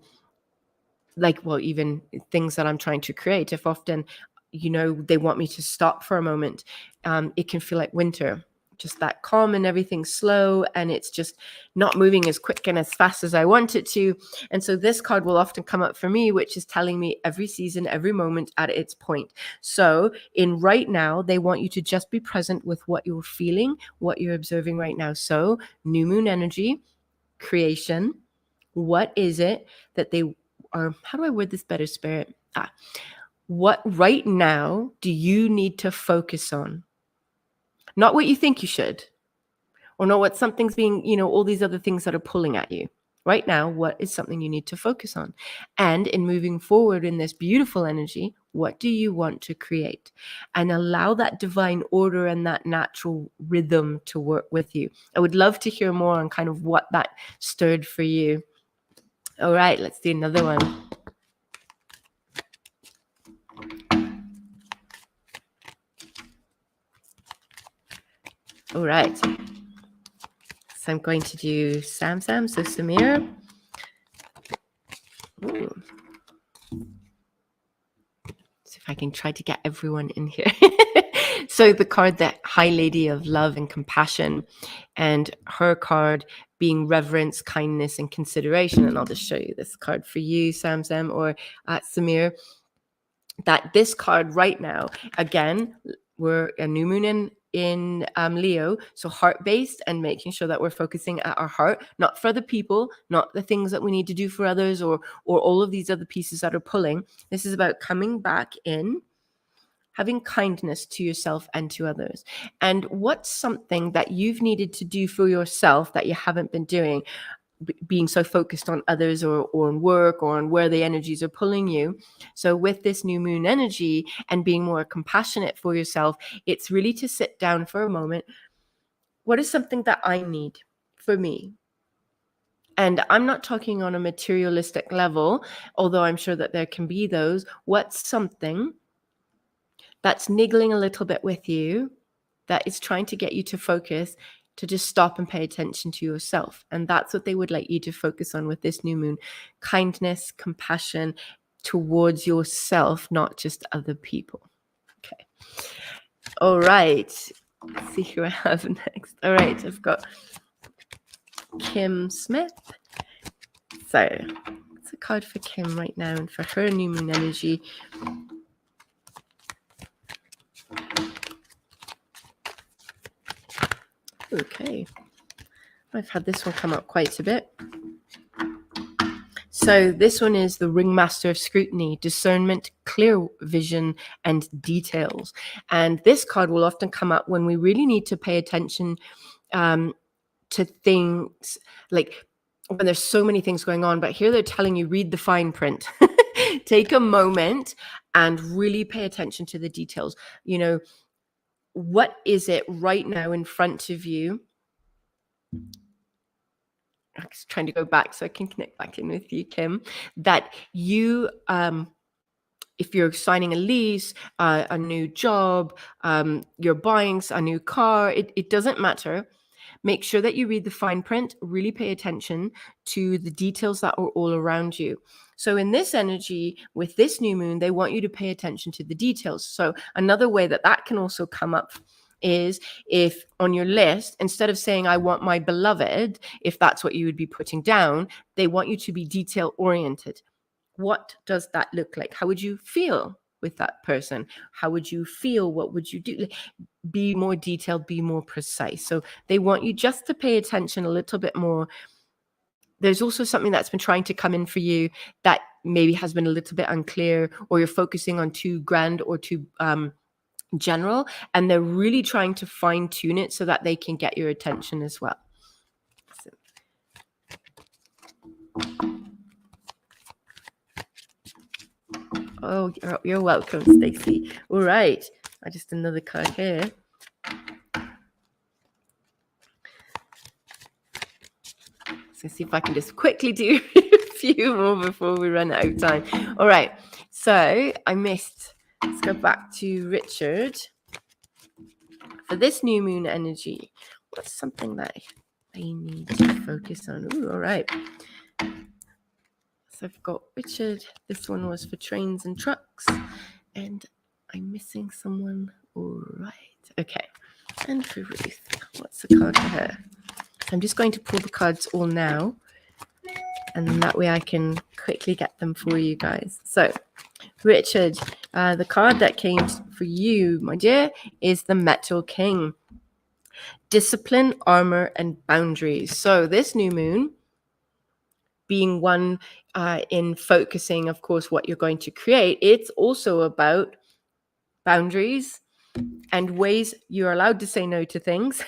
things that I'm trying to create. If often, they want me to stop for a moment. It can feel like winter, just that calm and everything's slow and it's just not moving as quick and as fast as I want it to. And so this card will often come up for me, which is telling me every season, every moment at its point. So in right now, they want you to just be present with what you're feeling, what you're observing right now. So new moon energy, creation. What is it that they are? How do I word this better, Spirit? What right now do you need to focus on? Not what you think you should, or not what something's being, all these other things that are pulling at you. Right now, what is something you need to focus on? And in moving forward in this beautiful energy, what do you want to create? And allow that divine order and that natural rhythm to work with you. I would love to hear more on kind of what that stirred for you. All right, let's do another one. All right. So I'm going to do Sam, so Samir. Ooh. See if I can try to get everyone in here. So the card, the High Lady of Love and Compassion, and her card being reverence, kindness, and consideration. And I'll just show you this card for you, Sam, or Samir. That this card right now, again, we're a new moon in Leo, so heart-based and making sure that we're focusing at our heart, not for other people, not the things that we need to do for others or all of these other pieces that are pulling. This is about coming back in, having kindness to yourself and to others. And what's something that you've needed to do for yourself that you haven't been doing, being so focused on others or on work or on where the energies are pulling you? So with this new moon energy and being more compassionate for yourself, it's really to sit down for a moment. What is something that I need for me? And I'm not talking on a materialistic level, although I'm sure that there can be those. What's something that's niggling a little bit with you, that is trying to get you to focus, to just stop and pay attention to yourself? And that's what they would like you to focus on with this new moon. Kindness, compassion towards yourself, not just other people. Okay. All right. Let's see who I have next. All right. I've got Kim Smith. So it's a card for Kim right now and for her new moon energy. Okay, I've had this one come up quite a bit. So this one is the Ringmaster of Scrutiny, Discernment, Clear Vision, and Details. And this card will often come up when we really need to pay attention to things, like when there's so many things going on. But here they're telling you, read the fine print. Take a moment and really pay attention to the details. What is it right now in front of you? I'm just trying to go back so I can connect back in with you, Kim, that you, if you're signing a lease, a new job, you're buying a new car, it doesn't matter. Make sure that you read the fine print, really pay attention to the details that are all around you. So in this energy, with this new moon, they want you to pay attention to the details. So another way that can also come up is if on your list, instead of saying, I want my beloved, if that's what you would be putting down, they want you to be detail oriented. What does that look like? How would you feel with that person? How would you feel? What would you do? Be more detailed, be more precise. So they want you just to pay attention a little bit more. There's also something that's been trying to come in for you that maybe has been a little bit unclear, or you're focusing on too grand or too general, and they're really trying to fine tune it so that they can get your attention as well. So. Oh, you're welcome, Stacey. All right, just another card here. So see if I can just quickly do a few more before we run out of time. All right, so I missed. Let's go back to Richard. For this new moon energy, what's something that I need to focus on? Ooh, all right. So I've got Richard. This one was for trains and trucks. And I'm missing someone. All right. Okay. And for Ruth, what's the card for her? I'm just going to pull the cards all now, and then that way I can quickly get them for you guys. So, Richard, the card that came for you, my dear, is the Metal King. Discipline, armor, and boundaries. So this new moon, being one in focusing, of course, what you're going to create, it's also about boundaries and ways you're allowed to say no to things.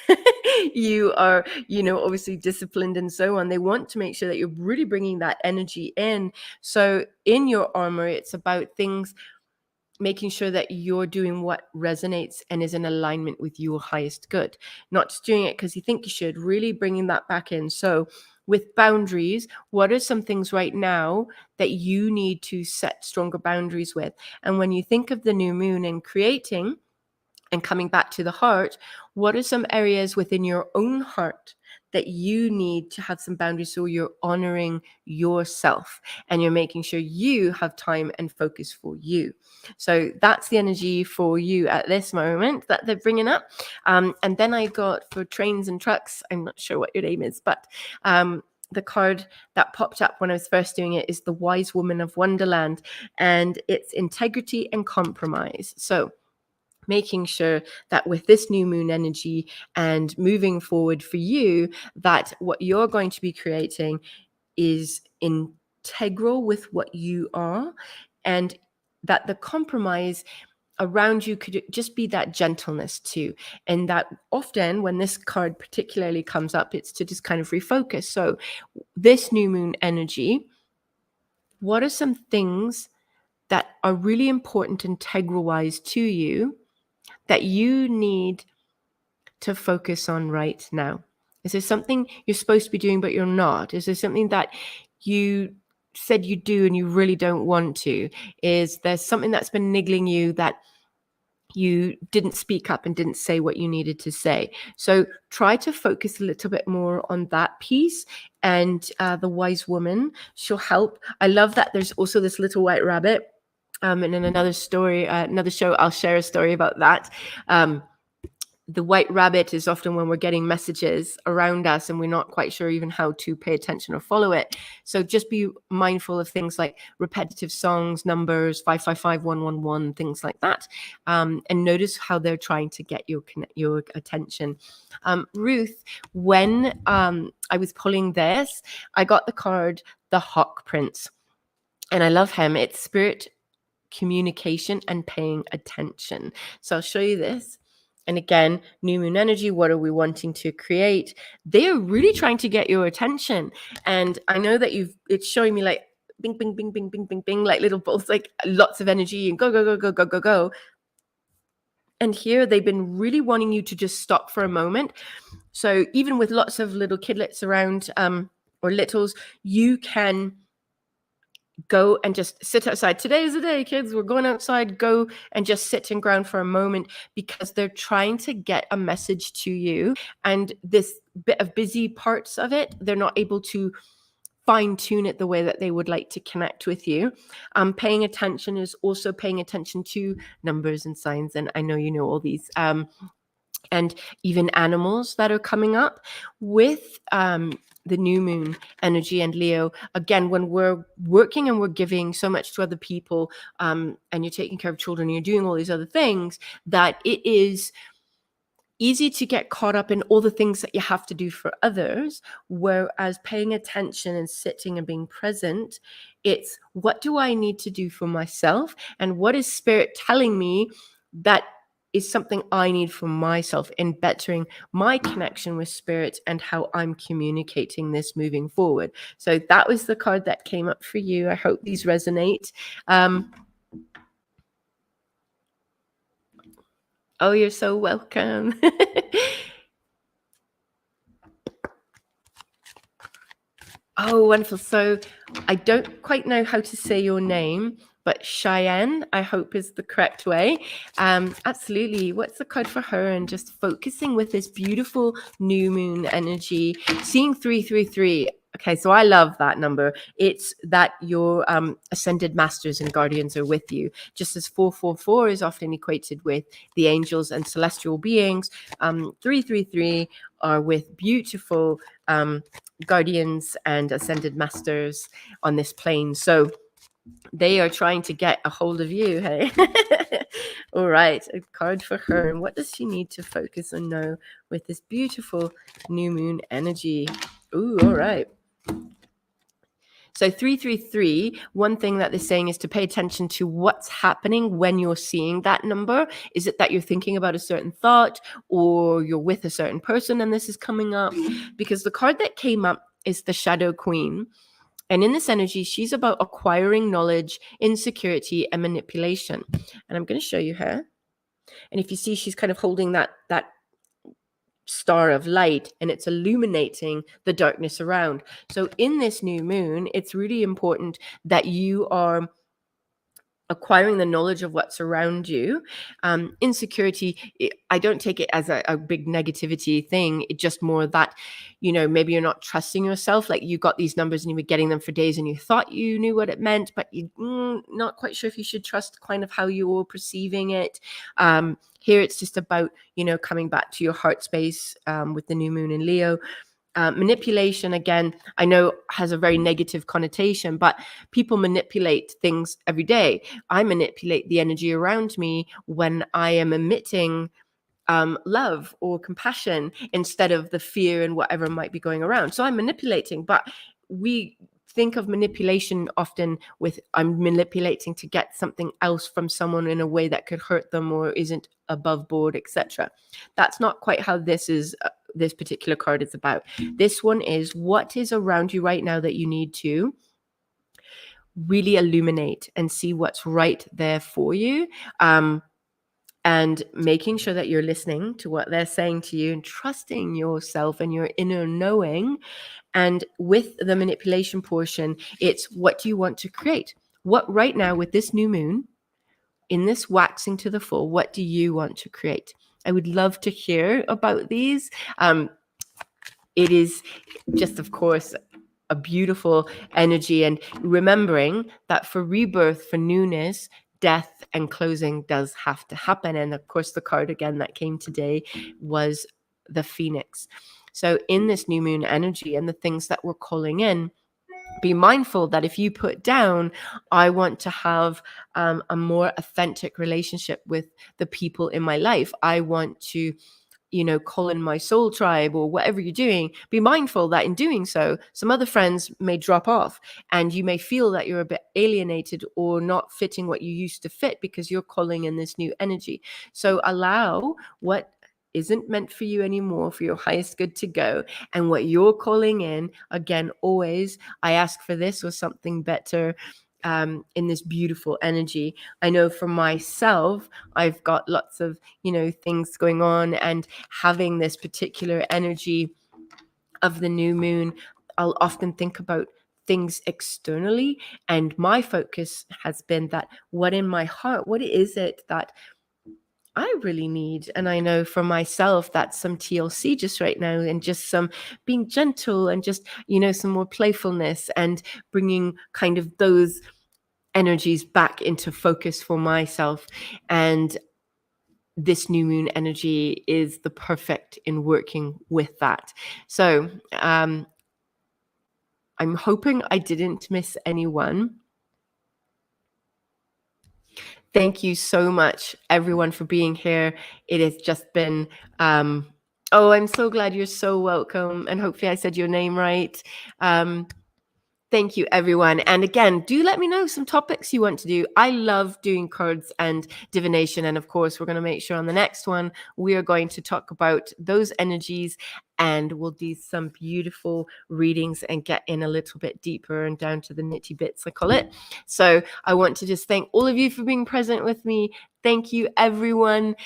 You are, obviously disciplined and so on. They want to make sure that you're really bringing that energy in. So in your armor, it's about things, making sure that you're doing what resonates and is in alignment with your highest good, not just doing it because you think you should, really bringing that back in. So with boundaries, what are some things right now that you need to set stronger boundaries with? And when you think of the new moon and creating and coming back to the heart, what are some areas within your own heart that you need to have some boundaries, so you're honoring yourself and you're making sure you have time and focus for you? So that's the energy for you at this moment that they're bringing up. And then I got for trains and trucks, I'm not sure what your name is, but the card that popped up when I was first doing it is the Wise Woman of Wonderland, and it's integrity and compromise. So making sure that with this new moon energy and moving forward for you, that what you're going to be creating is integral with what you are, and that the compromise around you could just be that gentleness too. And that often when this card particularly comes up, it's to just kind of refocus. So this new moon energy, what are some things that are really important integral wise to you that you need to focus on right now? Is there something you're supposed to be doing but you're not? Is there something that you said you do and you really don't want to? Is there something that's been niggling you that you didn't speak up and didn't say what you needed to say? So try to focus a little bit more on that piece. And the Wise Woman, she'll help. I love that there's also this little white rabbit. And in another story, another show, I'll share a story about that. The white rabbit is often when we're getting messages around us and we're not quite sure even how to pay attention or follow it. So just be mindful of things like repetitive songs, numbers, 555111, things like that. And notice how they're trying to get your attention. Ruth, when I was pulling this, I got the card, the Hawk Prince. And I love him. It's spirit, communication, and paying attention. So I'll show you this. And again, new moon energy, what are we wanting to create? They are really trying to get your attention. And I know that it's showing me like bing, bing, bing, bing, bing, bing, bing, like little balls, like lots of energy and go, go, go, go, go, go, go. And here they've been really wanting you to just stop for a moment. So even with lots of little kidlets around or littles, you can go and just sit outside. Today is the day, kids. We're going outside. Go and just sit and ground for a moment, because they're trying to get a message to you. And this bit of busy parts of it, they're not able to fine tune it the way that they would like to connect with you. Paying attention is also paying attention to numbers and signs. And I know you know all these. And even animals that are coming up with the new moon energy and Leo. Again, when we're working and we're giving so much to other people, and you're taking care of children, and you're doing all these other things, that it is easy to get caught up in all the things that you have to do for others. Whereas paying attention and sitting and being present, it's what do I need to do for myself? And what is spirit telling me that is something I need for myself in bettering my connection with spirit and how I'm communicating this moving forward. So that was the card that came up for you. I hope these resonate. Oh, you're so welcome. Oh, wonderful. So I don't quite know how to say your name, but Cheyenne, I hope is the correct way. Absolutely. What's the code for her? And just focusing with this beautiful new moon energy, seeing 333. Okay, so I love that number. It's that your ascended masters and guardians are with you. Just as 444 is often equated with the angels and celestial beings, 333 are with beautiful guardians and ascended masters on this plane. So they are trying to get a hold of you, hey? All right, a card for her. And what does she need to focus on now with this beautiful new moon energy? Ooh, all right. So 333, one thing that they're saying is to pay attention to what's happening when you're seeing that number. Is it that you're thinking about a certain thought, or you're with a certain person and this is coming up? Because the card that came up is the Shadow Queen. And in this energy, she's about acquiring knowledge, insecurity, and manipulation. And I'm going to show you her. And if you see, she's kind of holding that star of light, and it's illuminating the darkness around. So in this new moon, it's really important that you are acquiring the knowledge of what's around you. Insecurity, I don't take it as a big negativity thing. It's just more that, maybe you're not trusting yourself. Like you got these numbers and you were getting them for days and you thought you knew what it meant, but you're not quite sure if you should trust kind of how you're perceiving it. Here it's just about, coming back to your heart space with the new moon in Leo. Manipulation, again, I know has a very negative connotation, but people manipulate things every day. I manipulate the energy around me when I am emitting love or compassion instead of the fear and whatever might be going around. So I'm manipulating, but we think of manipulation often with I'm manipulating to get something else from someone in a way that could hurt them or isn't above board, etc. That's not quite how this particular card is about. This one is what is around you right now that you need to really illuminate and see what's right there for you. And making sure that you're listening to what they're saying to you and trusting yourself and your inner knowing. And with the manipulation portion, it's what do you want to create? What right now with this new moon, in this waxing to the full, what do you want to create? I would love to hear about these. It is just, of course, a beautiful energy. And remembering that for rebirth, for newness, death and closing does have to happen. And of course, the card again that came today was the Phoenix. So in this new moon energy and the things that we're calling in, be mindful that if you put down, I want to have a more authentic relationship with the people in my life. I want to call in my soul tribe or whatever you're doing, be mindful that in doing so, some other friends may drop off and you may feel that you're a bit alienated or not fitting what you used to fit because you're calling in this new energy. So allow what isn't meant for you anymore for your highest good to go, and what you're calling in, again, always, I ask for this or something better. In this beautiful energy. I know for myself, I've got lots of, things going on, and having this particular energy of the new moon, I'll often think about things externally. And my focus has been that what in my heart, what is it that I really need? And I know for myself, that's some TLC just right now, and just some being gentle and just, some more playfulness and bringing kind of those energies back into focus for myself. And this new moon energy is the perfect in working with that. So I'm hoping I didn't miss anyone. Thank you so much, everyone, for being here. It has just been oh, I'm so glad. You're so welcome, and hopefully I said your name right. Thank you, everyone. And again, do let me know some topics you want to do. I love doing cards and divination. And of course, we're going to make sure on the next one, we are going to talk about those energies, and we'll do some beautiful readings and get in a little bit deeper and down to the nitty bits, I call it. So I want to just thank all of you for being present with me. Thank you, everyone.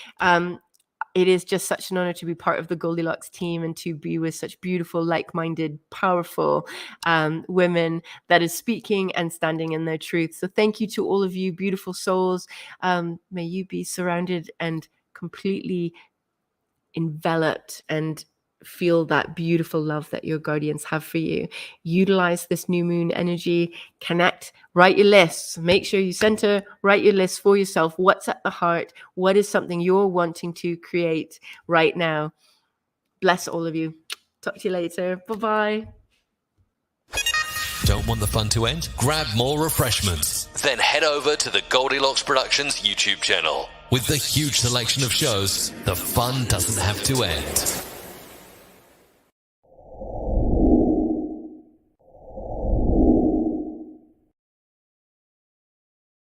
It is just such an honor to be part of the Goldylocks team and to be with such beautiful, like-minded, powerful women that is speaking and standing in their truth. So thank you to all of you beautiful souls. May you be surrounded and completely enveloped and feel that beautiful love that your guardians have for you. Utilize this new moon energy, connect, write your lists, make sure you center, write your list for yourself. What's at the heart? What is something you're wanting to create right now? Bless all of you. Talk to you later. Bye-bye. Don't want the fun to end? Grab more refreshments. Then head over to the Goldylocks Productions YouTube channel. With the huge selection of shows, the fun doesn't have to end.